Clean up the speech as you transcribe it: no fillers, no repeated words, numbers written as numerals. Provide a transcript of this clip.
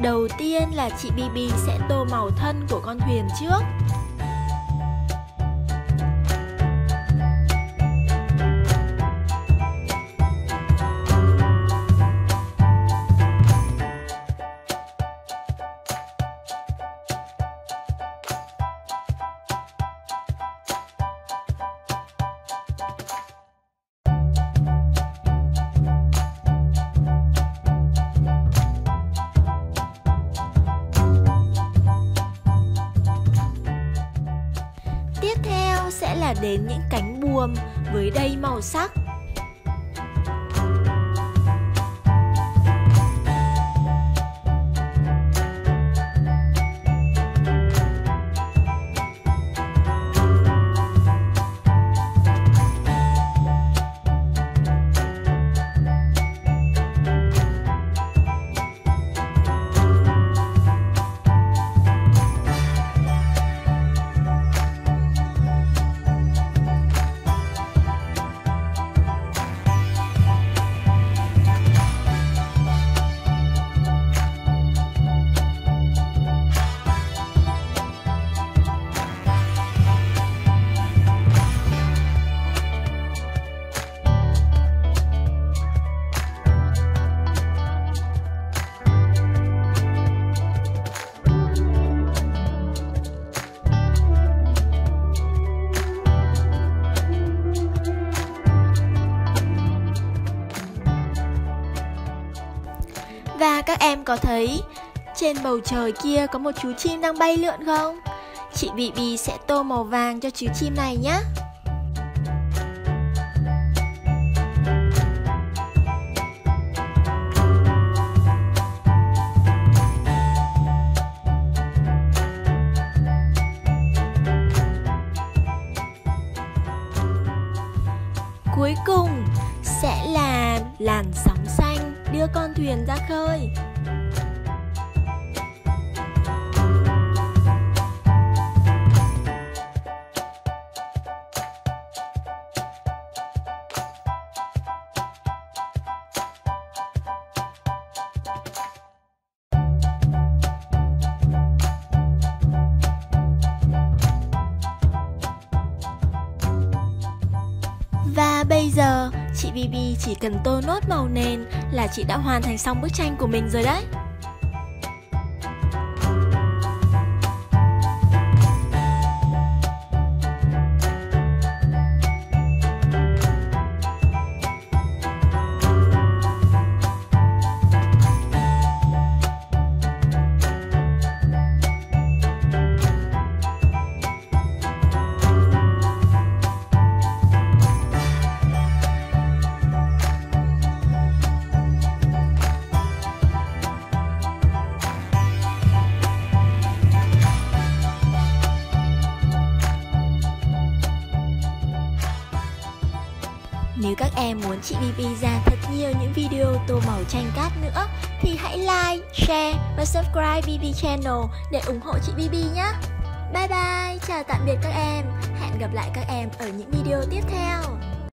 Đầu tiên là chị Bibi sẽ tô màu thân của con thuyền trước. Tiếp theo sẽ là đến những cánh buồm với đầy màu sắc. Và các em có thấy trên bầu trời kia có một chú chim đang bay lượn không? Chị Bibi sẽ tô màu vàng cho chú chim này nhé. Cuối cùng sẽ là làn sóng xanh đưa con thuyền ra khơi. Và bây giờ chị Bibi chỉ cần tô nốt màu nền là chị đã hoàn thành xong bức tranh của mình rồi đấy. Nếu các em muốn chị Bibi ra thật nhiều những video tô màu tranh cát nữa thì hãy like, share và subscribe BIBI Channel để ủng hộ chị Bibi nhé. Bye bye, chào tạm biệt các em. Hẹn gặp lại các em ở những video tiếp theo.